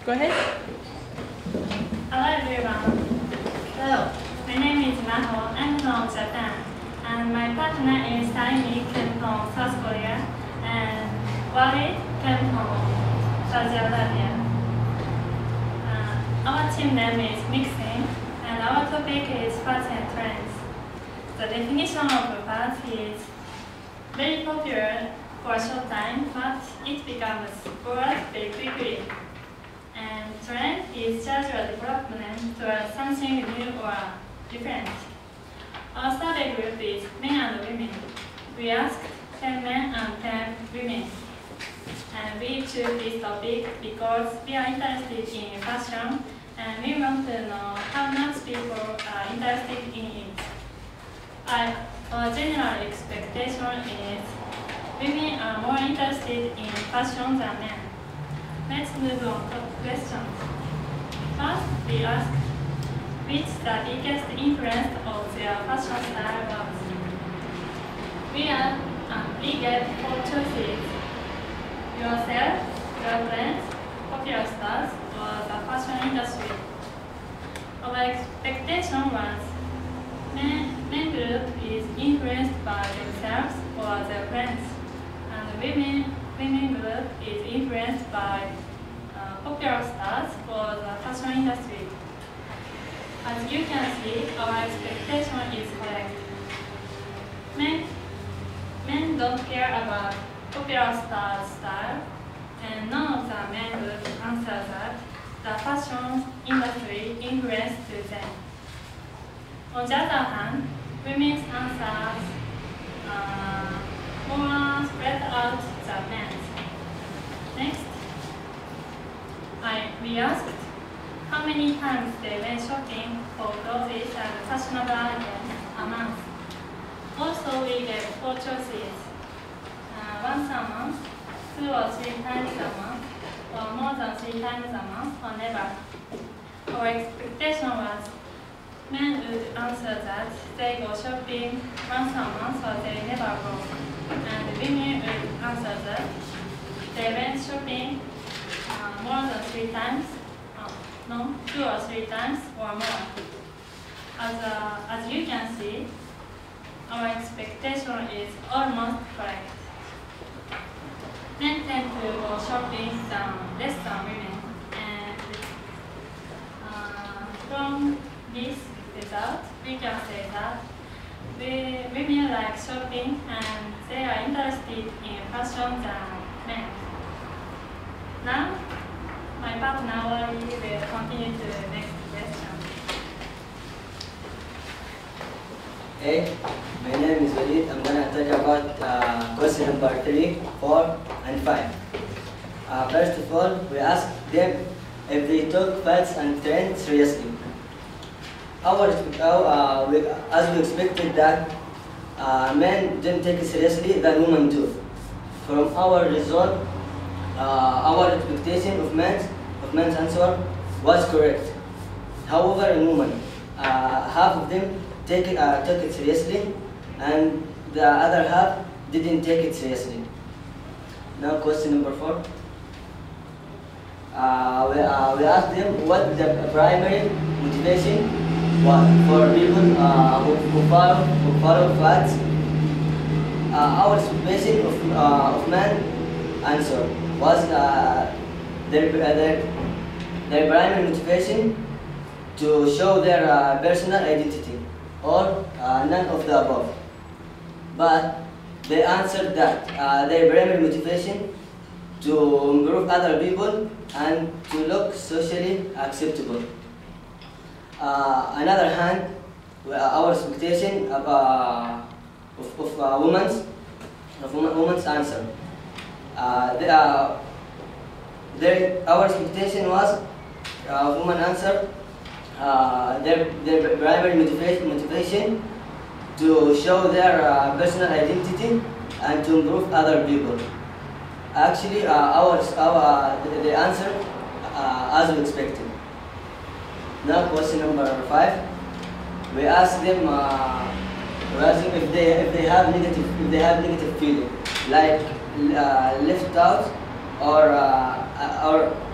Go ahead. Hello everyone. Hello. My name is Maho. I'm from Japan. And my partner is Taimi, came from South Korea. And Wally came from Saudi Arabia. Our team name is Mixing. And our topic is fats and trends. The definition of fats is very popular for a short time, but it becomes bored very quickly. And trend is gradual development towards something new or different. Our study group is men and women. We asked 10 men and 10 women. And we choose this topic because we are interested in fashion and we want to know how much people are interested in it. Our general expectation is women are more interested in fashion than men. Let's move on to questions. First, we asked which the biggest influence of their fashion style was. We get 4 choices: yourself, your friends, popular stars, or the fashion industry. Our expectation was men group is influenced by themselves or their friends, and women group is influenced by popular stars or the fashion industry. As you can see, our expectation is correct. Men don't care about popular star style, and none of the men would answer that the fashion industry influenced to them. On the other hand, women's answers more spread out than men's. Next, we asked how many times they went shopping for clothes and fashionable items a month. Also, we gave 4 choices: once a month, 2 or 3 times a month, or more than 3 times a month, or never. Our expectation was men would answer that they go shopping once a month or they never go. And women would answer that they went shopping more than 3 times, 2 or 3 times or more. As you can see, our expectation is almost correct. Men tend to go shopping less than women. And from this result, we can say that women like shopping and they are interested in fashion than men. Now, my partner Wally will continue to the next question. Hey, my name is Walid. I'm going to talk about question number 3, 4, and 5. First of all, we asked them if they took fads and trends seriously. As we expected that men didn't take it seriously than women do. From our result, our expectation of men's answer was correct. However, in women, half of them took it seriously, and the other half didn't take it seriously. Now, question number 4. We asked them what the primary motivation was for people who follow fads. Our expectation of men answer was their primary motivation to show their personal identity, or none of the above. But they answered that their primary motivation to improve other people and to look socially acceptable. Another hand, our expectation of women's answer. Our expectation was women answer their primary motivation to show their personal identity and to improve other people. Actually, they answered as we expected. Now, question number 5. We asked them if they have negative feeling, like left out or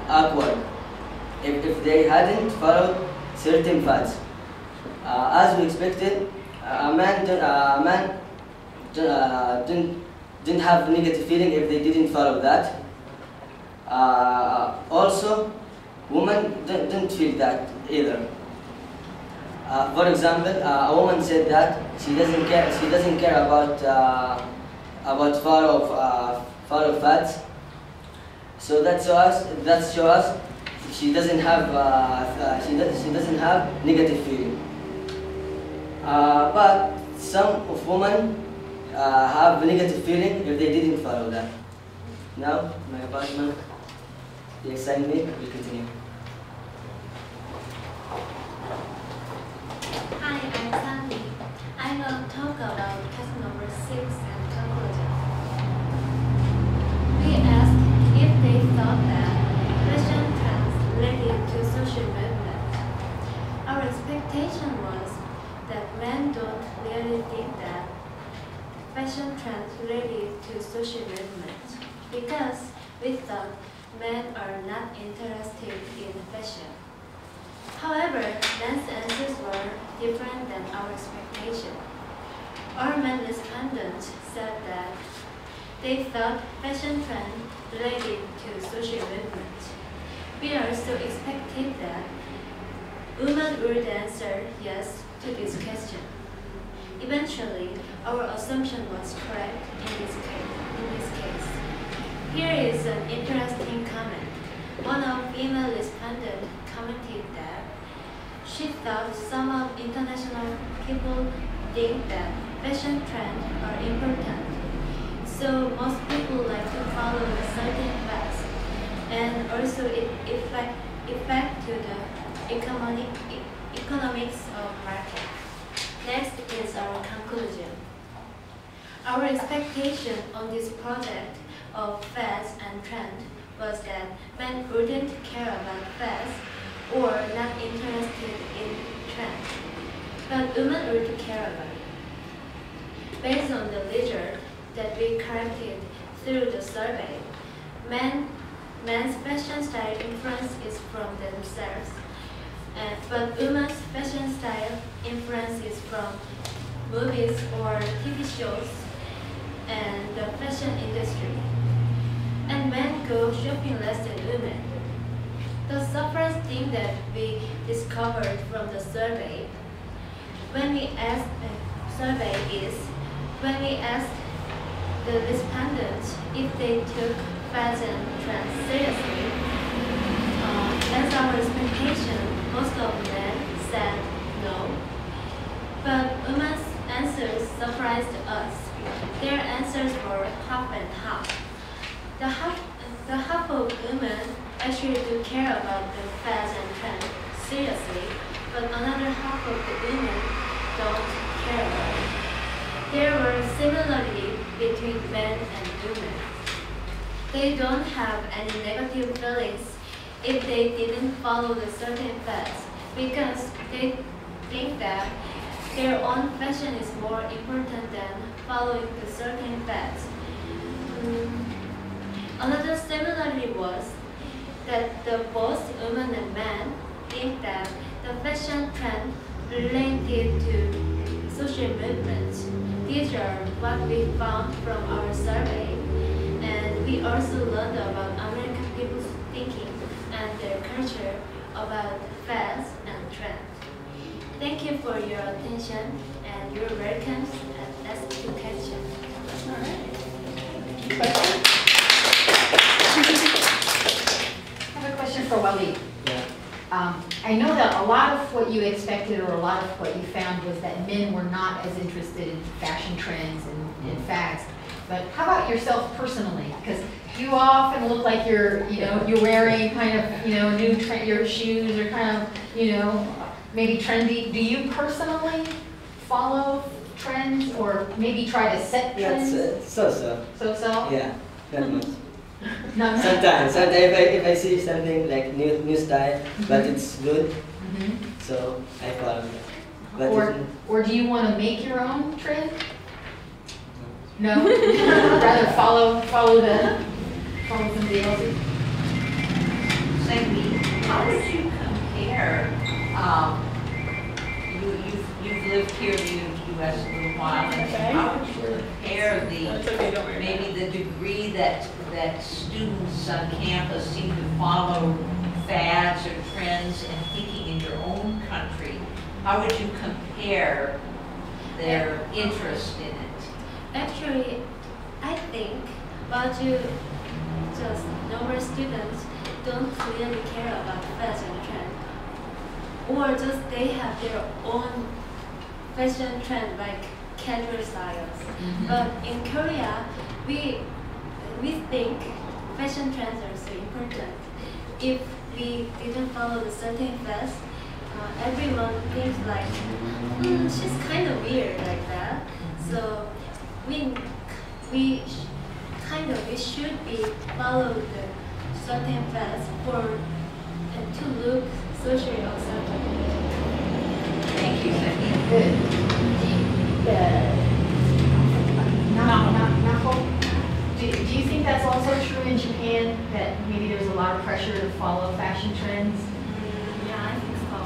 awkward. they hadn't followed certain fads. As we expected, a man didn't have negative feeling if they didn't follow that. Also, women didn't feel that either. For example, a woman said that she doesn't care about follow fads. So that shows us she doesn't have negative feeling. But some of women have negative feeling if they didn't follow that. Now, my partner, the assignment will continue. Hi, I'm Sandy. I will talk about question number 6 and conclusion. We asked if they thought that fashion trends related to social movement. Our expectation was that men don't really think that fashion trends related to social movement because we thought men are not interested in fashion. However, men's answers were different than our expectation. Our men respondents said that they thought fashion trend related to social movement. We also expected that women would answer yes to this question. Eventually, our assumption was correct in this case. Here is an interesting comment. One of female respondents commented that she thought some of international people think that fashion trends are important. So most people like to follow a certain path, and also it affect to the economics of market. Next is our conclusion. Our expectation on this project of fads and trend was that men wouldn't care about fads or not interested in trend, but women would care about it. Based on the result that we collected through the survey, men's fashion style influence is from themselves, but women's fashion style influence is from movies or TV shows and the fashion industry. And men go shopping less than women. The first thing that we discovered from the survey, when we asked the respondents if they took fashion trends seriously. As our expectation, most of men said no, but women's answers surprised us. Their answers were half and half. The half of women actually do care about the fads and trends seriously, but another half of the women don't care about it. There were similarity between men and women. They don't have any negative feelings if they didn't follow the certain fads because they think that their own fashion is more important than following the certain fads. Another similarity was that both women and men think that the fashion trend related to social movements. These are what we found from our survey, and we also learned about American people's thinking and their culture about fads and trends. Thank you for your attention, and you're welcome and let's do question. All right. I have a question for Walid. Yeah. I know that a lot of what you expected or a lot of what you found was that men were not as interested in fashion trends and fads. But how about yourself personally? Because you often look like you're wearing kind of, new trend, your shoes are kind of, maybe trendy. Do you personally follow trends or maybe try to set trends? So. So? Yeah, not much. No. Sometimes if I see something like new style, but it's good, so I follow it. But Or do you want to make your own trend? No? Rather follow somebody else's? Sandy, how did you come compare, you've lived here in the U.S. a little while, and how would you compare maybe the degree that students on campus seem to follow fads or trends and thinking in your own country? How would you compare their interest in it? Actually, I think just normal students don't really care about fashion trend, or just they have their own fashion trend like casual styles. But in Korea, we think fashion trends are so important. If we didn't follow the certain fast, everyone thinks like, she's kind of weird like that. So we should be follow the certain fast to look socially acceptable. Thank you, Cynthia. Do you think that's also true in Japan, that maybe there's a lot of pressure to follow fashion trends? Yeah, I think so.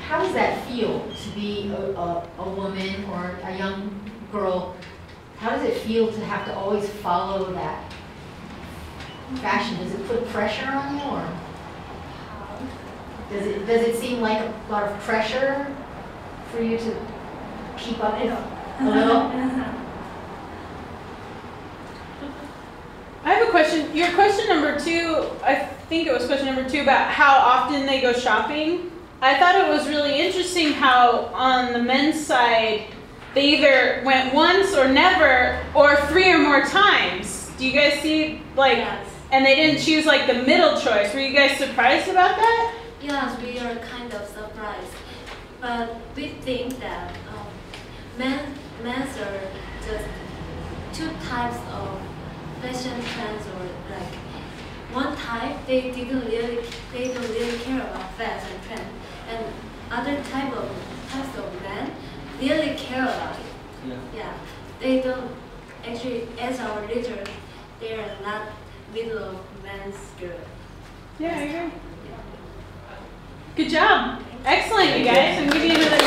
How does that feel to be a woman or a young girl? How does it feel to have to always follow that fashion? Does it put pressure on you, or does it seem like a lot of pressure for you to keep up with a little? I have a question. Your question number 2, I think it was question number 2, about how often they go shopping. I thought it was really interesting how on the men's side, they either went once or never, or 3 or more times. Do you guys see, like, Yes. and they didn't choose like the middle choice. Were you guys surprised about that? Yes, we are kind of surprised, but we think that men are just 2 types of fashion trends, or like one type they don't really care about fashion trend, and other types of men really care about it. Yeah, they don't actually, as our leaders, they are not middle of men's group. Yeah, I agree. Good job. Excellent, you guys. I'm giving you another